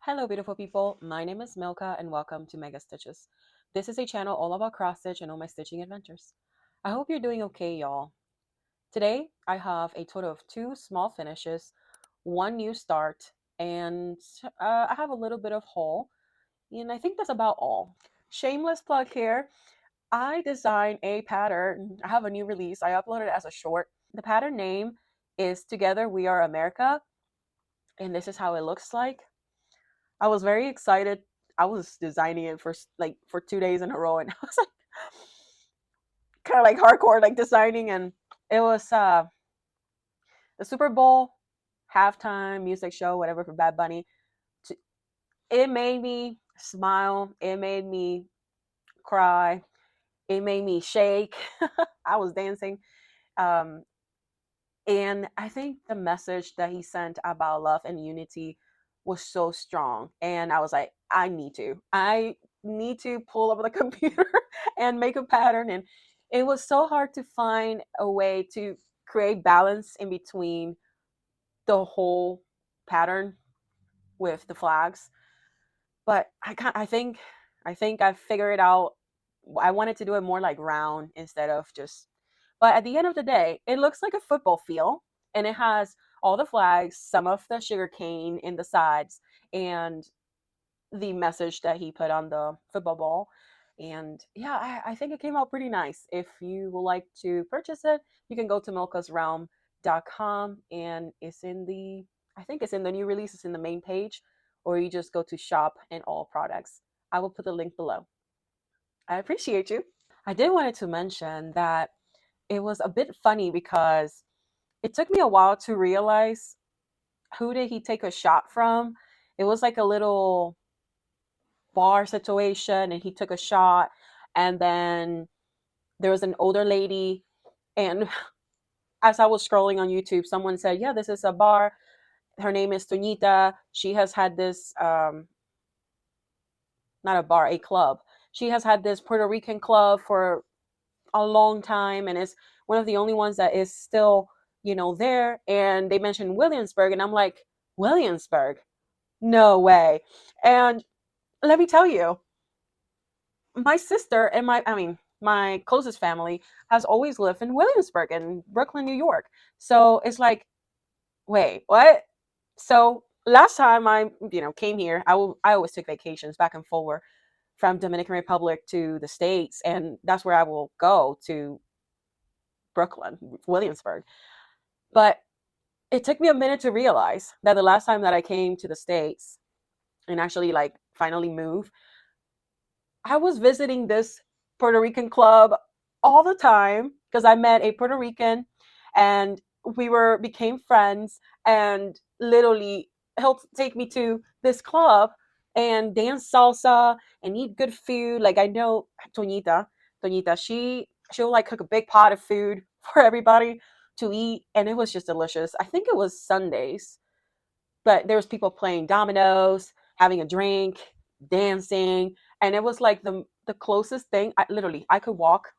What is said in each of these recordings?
Hello, beautiful people. My name is Milka, and welcome to Mega Stitches. This is a channel all about cross stitch and all my stitching adventures. I hope you're doing okay, y'all. Today, I have a total of 2 small finishes, 1 new start, and I have a little bit of haul, and I think that's about all. Shameless plug here. I designed a pattern. I have a new release. I uploaded it as a short. The pattern name is Together We Are America, and this is how it looks like. I was very excited. I was designing it for 2 days in a row, and I was like kind of like hardcore, like designing, and it was the Super Bowl halftime music show, whatever for Bad Bunny. It made me smile. It made me cry. It made me shake. I was dancing, um, and I think the message that he sent about love and unity was so strong. And I was like, I need to pull up the computer and make a pattern. And it was so hard to find a way to create balance in between the whole pattern with the flags. But I think I figured it out. I wanted to do it more like round instead of just. But at the end of the day, it looks like a football field, and it has all the flags, some of the sugar cane in the sides, and the message that he put on the football ball. And yeah, I think it came out pretty nice. If you would like to purchase it, you can go to milkasrealm.com, and I think it's in the new release, it's in the main page, or you just go to shop and all products. I will put the link below. I appreciate you. I did wanted to mention that it was a bit funny because it took me a while to realize who did he take a shot from. It was like a little bar situation, and he took a shot, and then there was an older lady, and as I was scrolling on YouTube, someone said, yeah, this is a bar. Her name is Toñita. She has had this not a bar, a club. She has had this Puerto Rican club for a long time, and is one of the only ones that is still, there. And they mentioned Williamsburg, and I'm like, Williamsburg? No way. And let me tell you, my sister and my closest family has always lived in Williamsburg and Brooklyn, New York. So it's like, wait, what? So last time I came here, I always took vacations back and forward from Dominican Republic to the States, and that's where I will go to Brooklyn, Williamsburg. But it took me a minute to realize that the last time that I came to the States and actually like finally move, I was visiting this Puerto Rican club all the time because I met a Puerto Rican, and we became friends, and literally he'll take me to this club and dance salsa and eat good food. Like I know Toñita, she'll like cook a big pot of food for everybody to eat, and it was just delicious. I think it was Sundays, but there was people playing dominoes, having a drink, dancing, and it was like the closest thing. I could walk.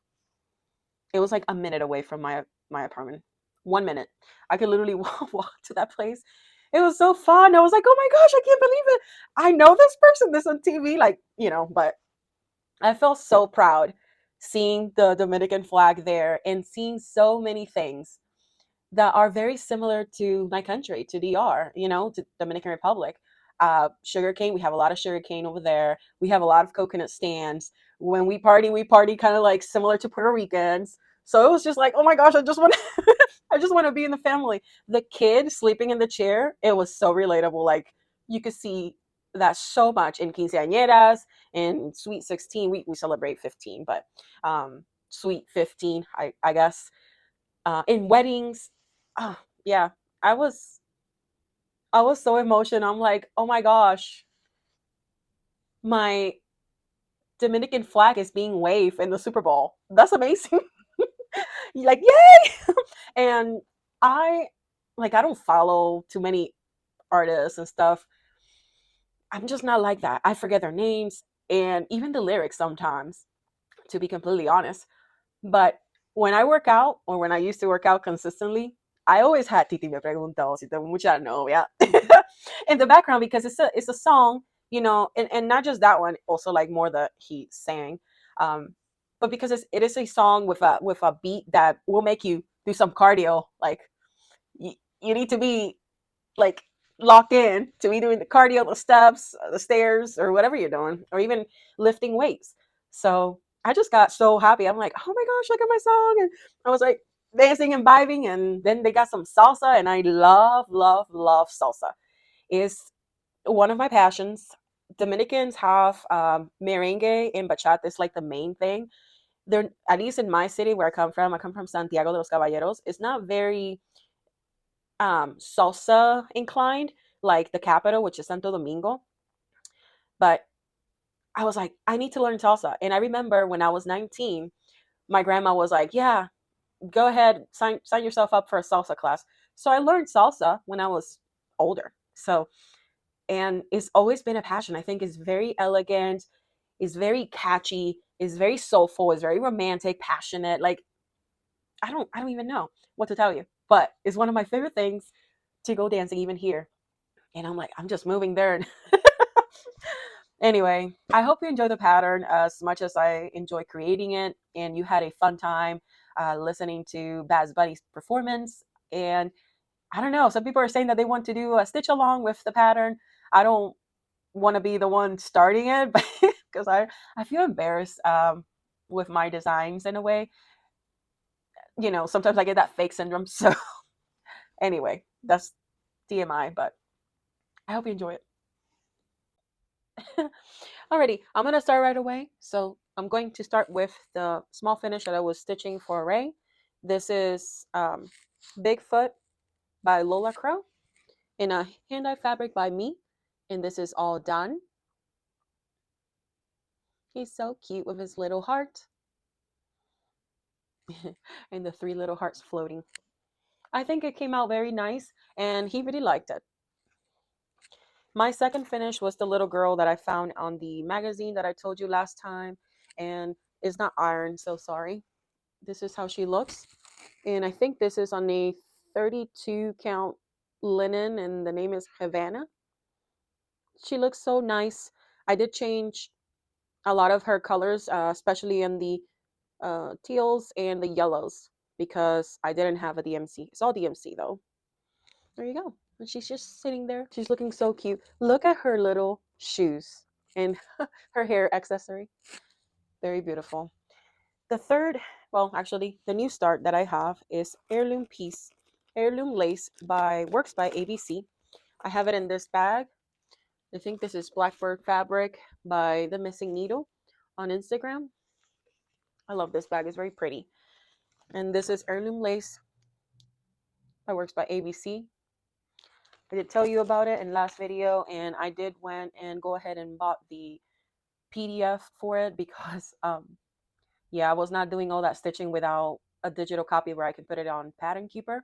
It was like a minute away from my apartment. 1 minute, I could literally walk to that place. It was so fun. I was like, oh my gosh, I can't believe it. I know this person. This on TV, but I felt so proud seeing the Dominican flag there and seeing so many things that are very similar to my country, to DR, to Dominican Republic. Sugarcane, we have a lot of sugarcane over there. We have a lot of coconut stands. When we party kind of like similar to Puerto Ricans. So it was just like, oh my gosh, I just want I just want to be in the family. The kid sleeping in the chair, it was so relatable. Like you could see that so much in quinceañeras and sweet 16. We celebrate 15, but sweet 15, I guess. In weddings, oh, yeah, I was I was so emotional. I'm like, oh my gosh, my Dominican flag is being waved in the Super Bowl. That's amazing. You're like, yay! And I I don't follow too many artists and stuff. I'm just not like that. I forget their names and even the lyrics sometimes, to be completely honest. But when I work out, or when I used to work out consistently, I always had Titi me preguntó si tengo mucha novia in the background because it's a song, you know, and not just that one, also like more that he sang, um, but because it is a song with a beat that will make you do some cardio. Like you need to be like locked in to be doing the cardio, the steps, the stairs, or whatever you're doing, or even lifting weights. So I just got so happy. I'm like, oh my gosh, look at my song. And I was like dancing and vibing. And then they got some salsa, and I love, love, love salsa. It's one of my passions. Dominicans have merengue and bachata. It's like the main thing. They're, at least in my city where I come from Santiago de los Caballeros. It's not very salsa inclined like the capital, which is Santo Domingo. But I was like, I need to learn salsa. And I remember when I was 19, my grandma was like, yeah, go ahead, sign yourself up for a salsa class. So I learned salsa when I was older. So, and it's always been a passion. I think it's very elegant, it's very catchy, it's very soulful, it's very romantic, passionate. Like I don't even know what to tell you, but it's one of my favorite things to go dancing even here. And I'm like, I'm just moving there. Anyway, I hope you enjoy the pattern as much as I enjoy creating it, and you had a fun time listening to Baz Buddy's performance. And I don't know, some people are saying that they want to do a stitch along with the pattern. I don't want to be the one starting it because I feel embarrassed with my designs in a way. You know, sometimes I get that fake syndrome. So anyway, that's TMI, but I hope you enjoy it. Alrighty, I'm gonna start right away. So I'm going to start with the small finish that I was stitching for Ray. This is Bigfoot by Lola Crow in a hand-dyed fabric by me, and this is all done. He's so cute with his little heart and the three little hearts floating. I think it came out very nice, and he really liked it. My second finish was the little girl that I found on the magazine that I told you last time, and it's not iron, so sorry. This is how she looks. And I think this is on a 32 count linen, and the name is Havana. She looks so nice. I did change a lot of her colors, especially in the teals and the yellows, because I didn't have a DMC. It's all DMC though. There you go. And she's just sitting there. She's looking so cute. Look at her little shoes and her hair accessory. Very beautiful. The third, well, actually, the new start that I have is Heirloom Piece, Heirloom Lace by Works by ABC. I have it in this bag. I think this is Blackbird Fabric by The Missing Needle on Instagram. I love this bag. It's very pretty. And this is Heirloom Lace by Works by ABC. I did tell you about it in last video, and I did went and go ahead and bought the PDF for it because yeah, I was not doing all that stitching without a digital copy where I can put it on Pattern Keeper.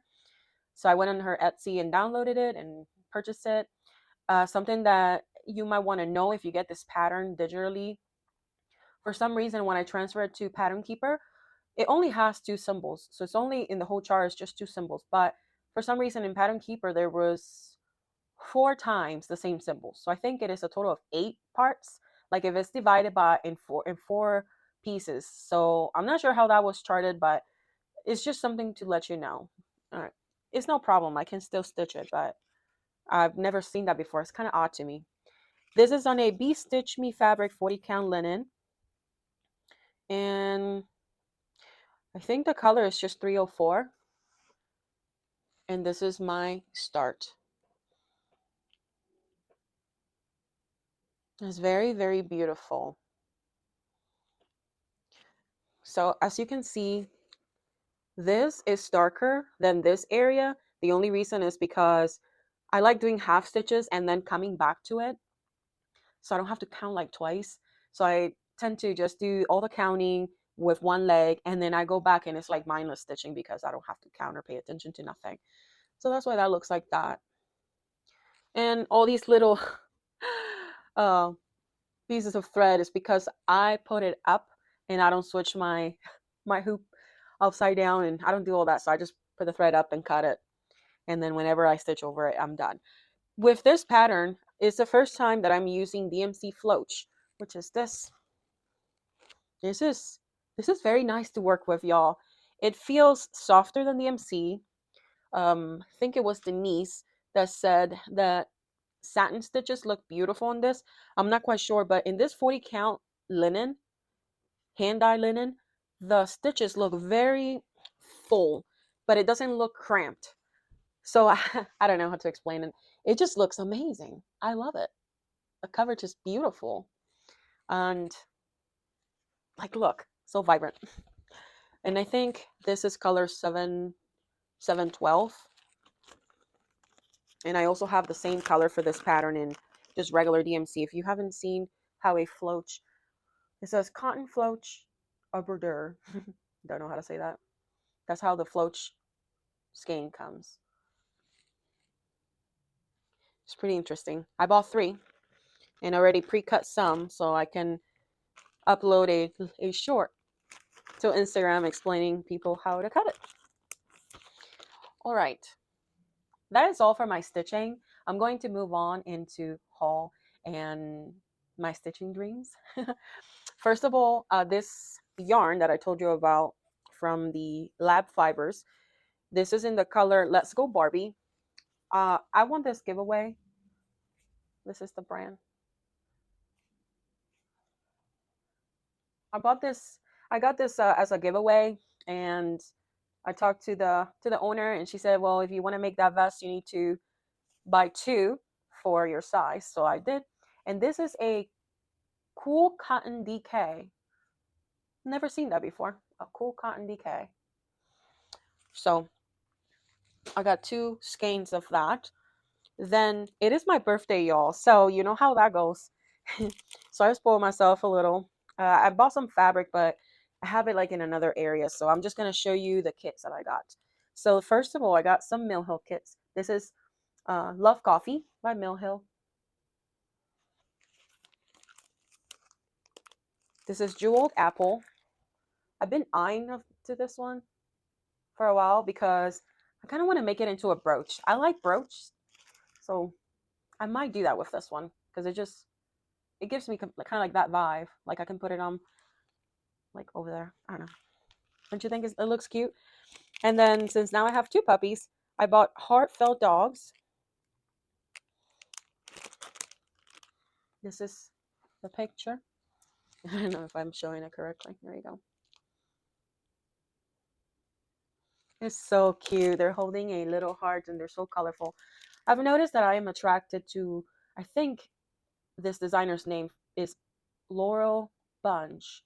So I went on her Etsy and downloaded it and purchased it. Something that you might want to know if you get this pattern digitally. For some reason, when I transfer it to Pattern Keeper, it only has two symbols. So it's only in the whole chart is just two symbols. But for some reason in Pattern Keeper, there was 4 times the same symbols. So I think it is a total of 8 parts. Like if it's divided by in four pieces. So I'm not sure how that was charted, but it's just something to let you know. All right. It's no problem. I can still stitch it, but I've never seen that before. It's kind of odd to me. This is on a Be Stitch Me fabric 40 count linen. And I think the color is just 304. And this is my start. It's very, very beautiful. So as you can see, this is darker than this area. The only reason is because I like doing half stitches and then coming back to it. So I don't have to count like twice. So I tend to just do all the counting with one leg, and then I go back and it's like mindless stitching because I don't have to count or pay attention to nothing. So that's why that looks like that. And all these little uh, pieces of thread is because I put it up and I don't switch my hoop upside down, and I don't do all that. So I just put the thread up and cut it. and then whenever I stitch over it, I'm done. With this pattern, it's the first time that I'm using DMC Floach, which is this. This is very nice to work with, y'all. It feels softer than DMC. I think it was Denise that said that satin stitches look beautiful in this. I'm not quite sure, but in this 40 count linen, hand dye linen, the stitches look very full, but it doesn't look cramped. So I don't know how to explain it. It just looks amazing. I love it. The coverage is beautiful. And like, look, so vibrant. And I think this is color 712. And I also have the same color for this pattern in just regular DMC. If you haven't seen how a floach, it says cotton floach border. Don't know how to say that. That's how the floach skein comes. It's pretty interesting. I bought 3 and already pre-cut some so I can upload a short to Instagram explaining people how to cut it. All right. That is all for my stitching. I'm going to move on into haul and my stitching dreams. First of all, this yarn that I told you about from the Lab Fibers, this is in the color Let's Go Barbie. I won this giveaway. This is the brand. I got this as a giveaway, and I talked to the owner, and she said, well, if you want to make that vest, you need to buy 2 for your size. So I did. And this is a cool cotton DK. Never seen that before. A cool cotton DK. So I got 2 skeins of that. Then it is my birthday, y'all. So you know how that goes. So I spoiled myself a little. I bought some fabric, but I have it like in another area. So I'm just going to show you the kits that I got. So first of all, I got some Mill Hill kits. This is Love Coffee by Mill Hill. This is Jeweled Apple. I've been eyeing to this one for a while because I kind of want to make it into a brooch. I like brooch, so I might do that with this one because it gives me kind of like that vibe. Like I can put it on like over there. I don't know. Don't you think it looks cute? And then since now I have 2 puppies, I bought Heartfelt Dogs. This is the picture. I don't know if I'm showing it correctly. There you go. It's so cute. They're holding a little heart and they're so colorful. I've noticed that I am attracted to, I think this designer's name is Laurel Bunch.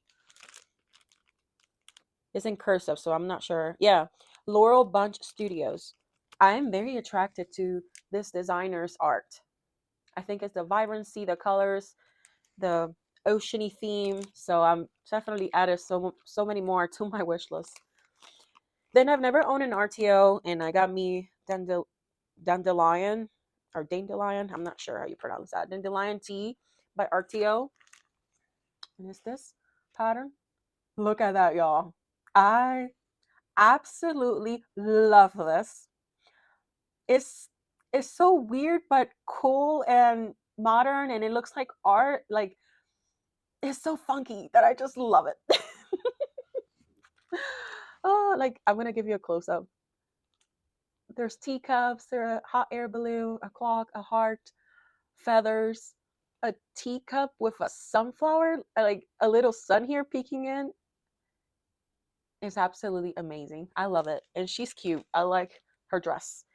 It's in cursive, so I'm not sure. Yeah, Laurel Bunch Studios. I am very attracted to this designer's art. I think it's the vibrancy, the colors, the oceany theme. So I'm definitely added so many more to my wish list. Then I've never owned an RTO, and I got me Dandelion or Dandelion. I'm not sure how you pronounce that. Dandelion Tea by RTO. And it's this pattern. Look at that, y'all. I absolutely love this. It's it's so weird but cool and modern, and it looks like art. Like it's so funky that I just love it. Oh, like I'm gonna give you a close up. There's teacups, there's a hot air balloon, a clock, a heart, feathers, a teacup with a sunflower, like a little sun here peeking in. It's absolutely amazing. I love it. And she's cute. I like her dress.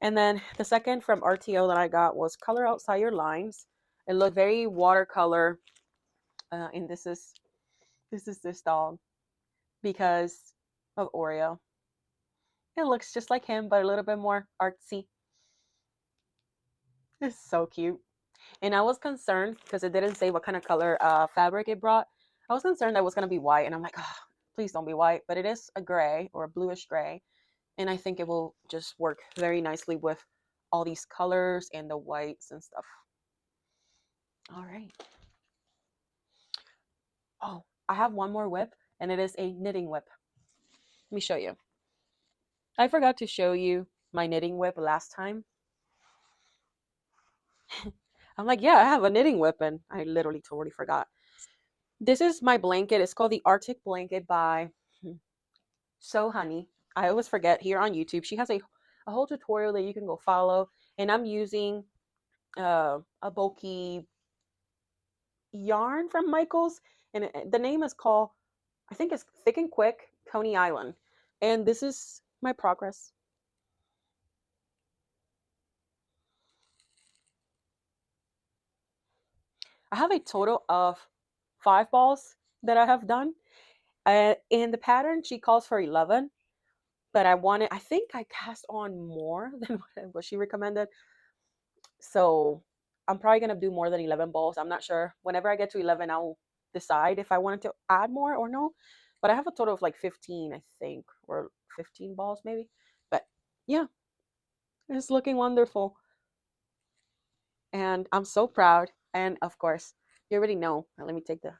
And then the second from RTO that I got was Color Outside Your Lines. It looked very watercolor. And this dog because of Oreo. It looks just like him, but a little bit more artsy. It's so cute. And I was concerned because it didn't say what kind of color fabric it brought. I was concerned that it was going to be white. And I'm like, oh, please don't be white. But it is a gray or a bluish gray. And I think it will just work very nicely with all these colors and the whites and stuff. All right. Oh, I have one more whip, and it is a knitting whip. Let me show you. I forgot to show you my knitting whip last time. I'm like, yeah, I have a knitting whip, and I literally totally forgot. This is my blanket. It's called the Arctic blanket by So Honey. I always forget here on YouTube. She has a whole tutorial that you can go follow, and I'm using a bulky yarn from Michaels, and the name is called, I think it's Thick and Quick Coney Island, and this is my progress. I have a total of 5 balls that I have done. In the pattern, she calls for 11, but I think I cast on more than what she recommended. So I'm probably going to do more than 11 balls. I'm not sure. Whenever I get to 11, I'll decide if I wanted to add more or no. But I have a total of like 15, I think, or 15 balls maybe. But yeah, it's looking wonderful. And I'm so proud. And of course, you already know. Let me take the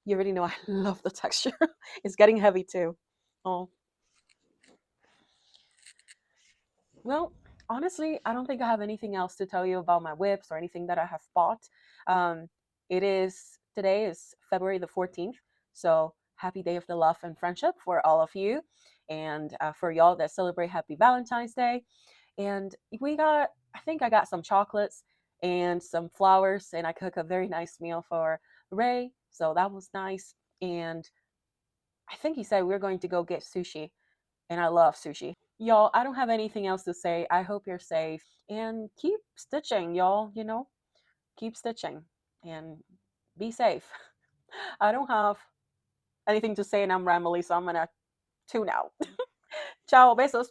You already know I love the texture. It's getting heavy too. Oh, well, honestly, I don't think I have anything else to tell you about my whips or anything that I have bought. Um, Today is February the 14th. So happy day of the love and friendship for all of you. And for y'all that celebrate happy Valentine's Day. And I think I got some chocolates and some flowers, and I cook a very nice meal for Ray. So that was nice. And I think he said we're going to go get sushi, and I love sushi. Y'all, I don't have anything else to say. I hope you're safe and keep stitching, y'all. Keep stitching and be safe. I don't have anything to say, and I'm rambly, so I'm gonna tune out. Ciao, besos.